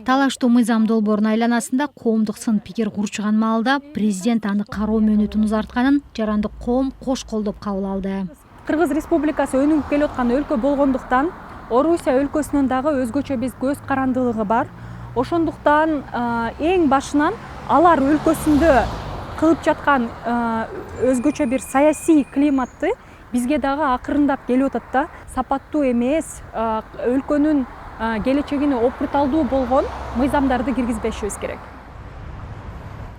Талаштуу мыйзам долбоорунун айланасында коомдук сын пикир курчуган маалда президент аны кароо мөөнөтүн узартканын жарандык коом кош колдоп кабыл алды. Кыргыз Республикасы өнүгүп келаткан өлкө болгондуктан Орусия өлкөсүнүн дагы өзгөчө биз көз карандылыгы бар. Ошондуктан эң башынан алар өлкөсүндө кылып жаткан өзгөчө бир саясий климатты бизге дагы акырындап келип атат да. Сапаттуу эмес, өлкөнүн келечегине опурталдуу болгон мыйзамдарды киргизбешибиз керек.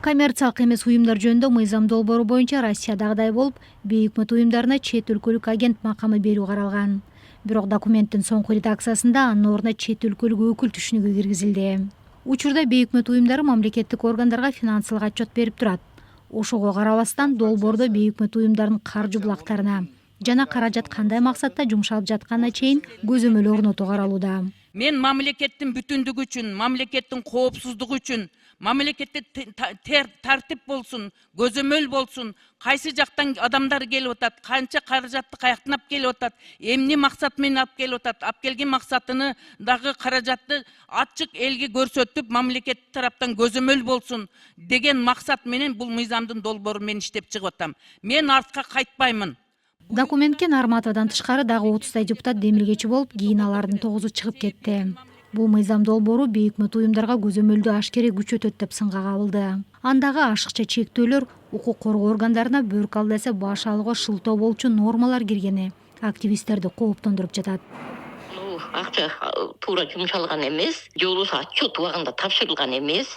Коммерциялык эмес уюмдар жөнүндө мыйзам долбоору боюнча Россиядагыдай болуп, бейөкмөт уюмдарына чет өлкөлүк агент макамы берүү каралган. Бирок документтин соңку редакциясында анын ордуна чет өлкөлүк өкүл түшүнүгү киргизилди. Учурда бейөкмөт уюмдары мамлекеттик органдарга финансылык отчет берип турат. Ошого карабастан долбоордо бейөкмөт уюмдардын каржы булактарына жана каражат кандай максатта жумшалып жатканына чейин көзөмөл орнотуу каралууда. Мен мамлекеттин бүтүндүгү үчүн, мамлекеттин коопсуздугу үчүн, мамлекетте тартип болсун, көзөмөл болсун, кайсы жактан адамдар келип атат, канча каражатты каяктан алып келип атат, эмне максат менен алып келип атат, алып келген максатыны дагы каражатты ачык элге көрсөтүп, мамлекет тараптан көзөмөл болсун деген максат менен бул мыйзамдын долбоорун мен иштеп чыгып атам. Мен артка кайтпаймын. Документке Нарматовадан тышкары дагы 30 депутат демилгечи болуп, кийин алардын 9-у чыгып кетти. Бул мыйзам долбоору бейөкмөт уюмдарга көзөмөлдү ашкере күчөтөт деп сынга кабылды. Андагы ашыкча чектөөлөр, укук коргоо органдарына бөрк алдаса баш алууга шылтоо болчу нормалар киргени активисттерди кооптондуруп жатат. Акча туура жумшалган эмес, же болбосо отчет убагында тапшырылган эмес,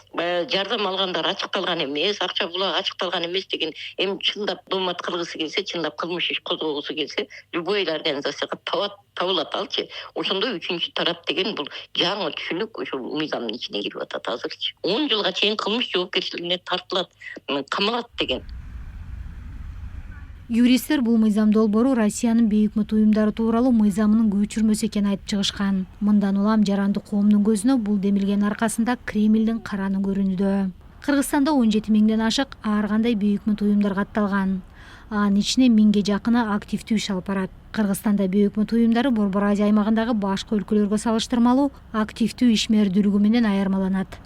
жардам алгандар ачыкталган эмес, акча булак ачыкталган эмес деген эми чындап доомат кылгысы келсе, чындап кылмыш иш козгогусу келсе, любой организацияга табылат алчы. Ошондо үчүнчү тарап деген бул жаңы түшүнүк ошол мыйзамдын ичине кирип атат азырчы. 10 жылга чейин кылмыш жоопкерчилигине тартылат, камалат деген. Юристтер бул мыйзам долбоору Россиянын бейөкмөт уюмдары тууралуу мыйзамынын көчүрмөсү экенин айтып чыгышкан. Мындан улам жарандык коомдун көзүнө бул демилгенин аркасында Кремлдин караны көрүнүүдө. Кыргызстанда 17 миңден ашык ар кандай бейөкмөт уюмдар катталган. Анын ичине 1000ге жакыны активдүү иш алып барат. Кыргызстанда бейөкмөт уюмдары Борбор Азия аймагындагы башка өлкөлөргө салыштырмалуу активдүү ишмердүүлүгү менен айырмаланат.